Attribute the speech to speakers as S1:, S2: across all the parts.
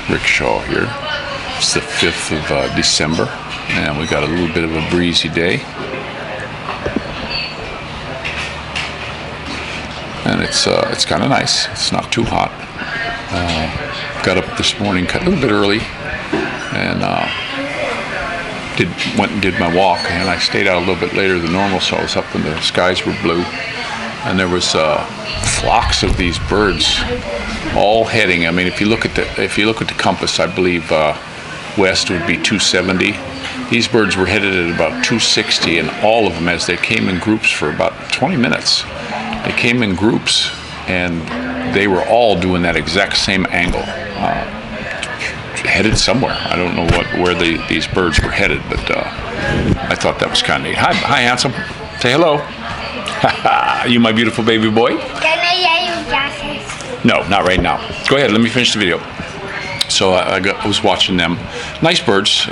S1: Rickshaw here. It's the 5th of December, and we got a little bit of a breezy day. And it's kind of nice. It's not too hot. Got up this morning a little bit early, and went and did my walk, and I stayed out a little bit later than normal, so I was up when the skies were blue, and there was flocks of these birds all heading. I mean, if you look at the compass, I believe west would be 270. These birds were headed at about 260, and all of them, as they came in groups for about 20 minutes, they came in groups, and they were all doing that exact same angle, headed somewhere. I don't know where these birds were headed, but I thought that was kind of neat. Hi, handsome. Say hello. You my beautiful baby boy?
S2: Can I hear you, glasses?
S1: No, not right now. Go ahead, let me finish the video. So I was watching them. Nice birds,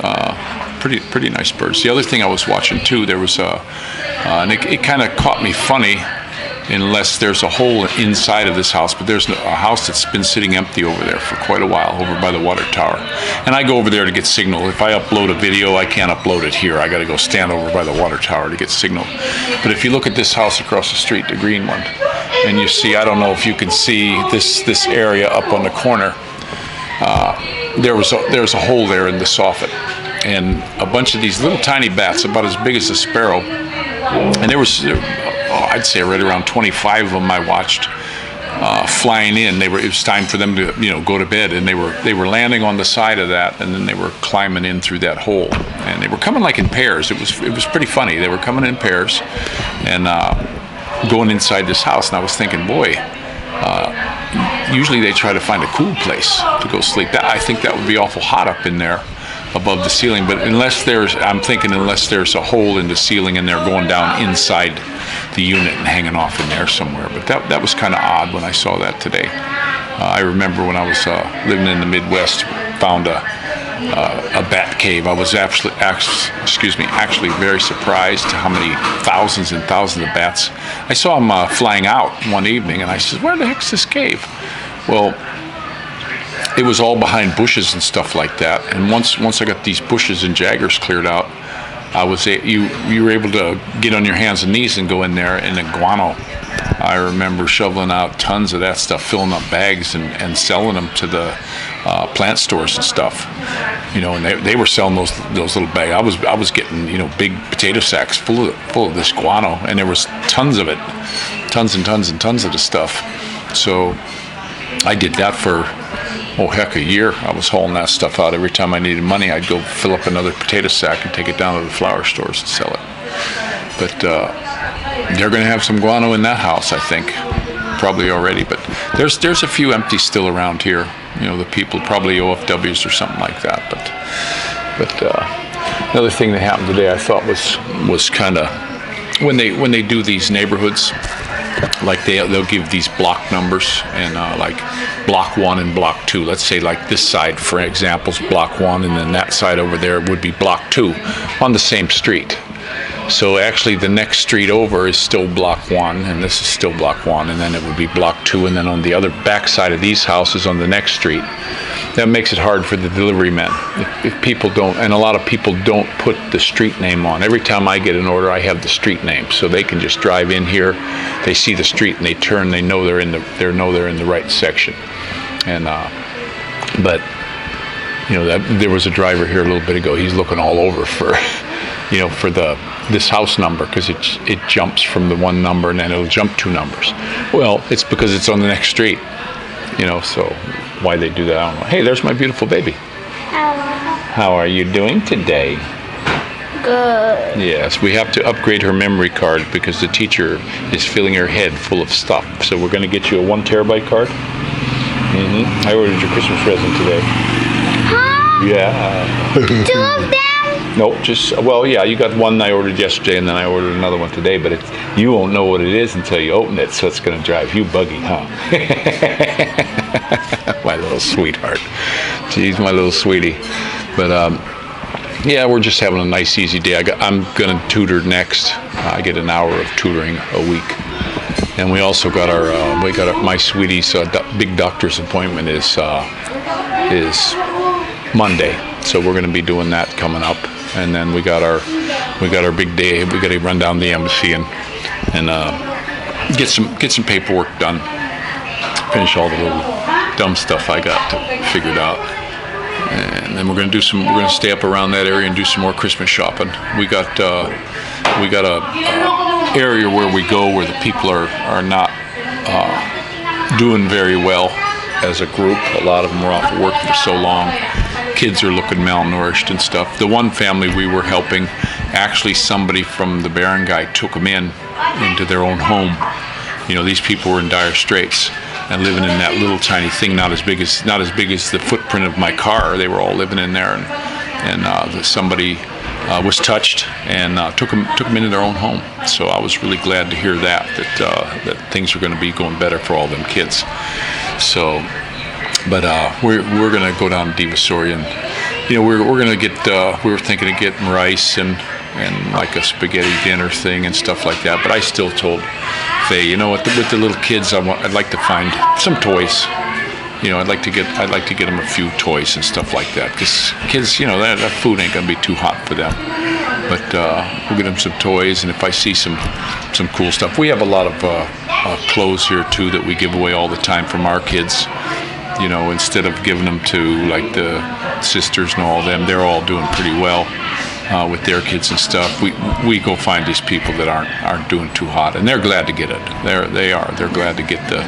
S1: pretty nice birds. The other thing I was watching too, there was and it kind of caught me funny, unless there's a hole inside of this house, but there's a house that's been sitting empty over there for quite a while, over by the water tower. And I go over there to get signal. If I upload a video, I can't upload it here. I got to go stand over by the water tower to get signal. But if you look at this house across the street, the green one, and you see, I don't know if you can see this area up on the corner, there's a hole there in the soffit, and a bunch of these little tiny bats, about as big as a sparrow, and I'd say right around 25 of them I watched flying in. It was time for them to go to bed, and they were landing on the side of that, and then they were climbing in through that hole, and they were coming like in pairs. It was pretty funny. They were coming in pairs and going inside this house, and I was thinking, boy, usually they try to find a cool place to go sleep. I think that would be awful hot up in there above the ceiling, but unless there's a hole in the ceiling and they're going down inside the unit and hanging off in there somewhere. But that was kind of odd when I saw that today. I remember when I was living in the Midwest, found a bat cave. I was actually very surprised how many thousands and thousands of bats. I saw them flying out one evening, and I said, where the heck's this cave? Well, it was all behind bushes and stuff like that. And once I got these bushes and jaggers cleared out, you were able to get on your hands and knees and go in there. And the guano, I remember shoveling out tons of that stuff, filling up bags and selling them to the plant stores and stuff. And they were selling those little bags. I was getting big potato sacks full of this guano, and there was tons of it, tons and tons and tons of the stuff. So I did that for a year. I was hauling that stuff out every time I needed money. I'd go fill up another potato sack and take it down to the flower stores and sell it. But they're going to have some guano in that house, I think, probably already. But there's a few empties still around here. The people, probably OFWs or something like that. But another thing that happened today, I thought was kind of, when they do these neighborhoods, like they'll give these block numbers, and like block 1 and block 2. Let's say like this side, for example, is block 1, and then that side over there would be block 2 on the same street. So actually the next street over is still block 1, and this is still block 1, and then it would be block 2, and then on the other back side of these houses on the next street. That makes it hard for the delivery men. If people don't, and a lot of people don't put the street name on. Every time I get an order, I have the street name, so they can just drive in here. They see the street and they turn. They know they're in the right section. And but there was a driver here a little bit ago. He's looking all over for for this house number, because it jumps from the one number and then it'll jump 2 numbers. Well, it's because it's on the next street. So why they do that, I don't know. Hey, there's my beautiful baby. How are you doing today?
S2: Good.
S1: Yes, we have to upgrade her memory card because the teacher is filling her head full of stuff. So we're going to get you a 1 terabyte card. I ordered your Christmas present today.
S2: Huh?
S1: Yeah.
S2: 2 of them?
S1: No, you got one I ordered yesterday, and then I ordered another one today, but you won't know what it is until you open it, so it's going to drive you buggy, huh? My little sweetheart. Jeez, my little sweetie. But, we're just having a nice, easy day. I'm going to tutor next. I get an hour of tutoring a week. And we also got my sweetie's big doctor's appointment is is Monday. So we're going to be doing that coming up, and then we got our big day. We got to run down the embassy and get some paperwork done. Finish all the little dumb stuff I got figured out, and then we're going to stay up around that area and do some more Christmas shopping. We got a area where we go where the people are not doing very well as a group. A lot of them were off work for so long. Kids are looking malnourished and stuff. The one family we were helping, actually somebody from the barangay took them into their own home. These people were in dire straits and living in that little tiny thing, not as big as the footprint of my car. They were all living in there, and somebody was touched and took them into their own home. So I was really glad to hear that things are going to be going better for all them kids. So, but we're going to go down to Divisoria, and we're going to get. We were thinking of getting rice and like a spaghetti dinner thing and stuff like that. But I still told Faye, with the little kids, I'd like to find some toys. I'd like to get them a few toys and stuff like that, because kids, that food ain't gonna be too hot for them. But we'll get them some toys, and if I see some cool stuff, we have a lot of clothes here too that we give away all the time from our kids. Instead of giving them to like the sisters and all of them, they're all doing pretty well with their kids and stuff. We go find these people that aren't doing too hot, and they're glad to get it. They're glad to get the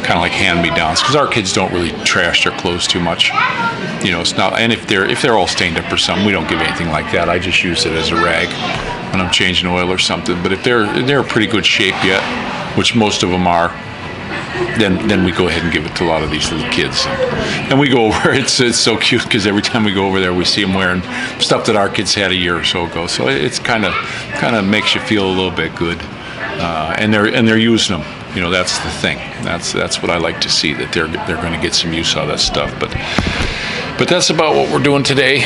S1: kind of like hand-me-downs, because our kids don't really trash their clothes too much. It's not. And if they're all stained up or something, we don't give anything like that. I just use it as a rag when I'm changing oil or something. But if they're in pretty good shape yet, which most of them are, then we go ahead and give it to a lot of these little kids, and we go over. It's so cute, because every time we go over there, we see them wearing stuff that our kids had a year or so ago. So it's kind of makes you feel a little bit good, and they're using them. That's the thing. That's what I like to see, that they're going to get some use out of that stuff. But that's about what we're doing today.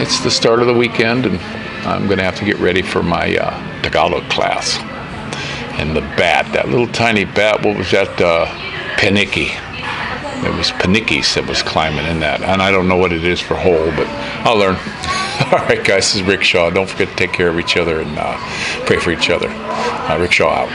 S1: It's the start of the weekend, and I'm going to have to get ready for my Tagalog class. And the bat, that little tiny bat, what was that? Paniki. It was panikis that was climbing in that. And I don't know what it is for whole, but I'll learn. All right, guys, this is Rick Shaw. Don't forget to take care of each other and pray for each other. Rick Shaw out.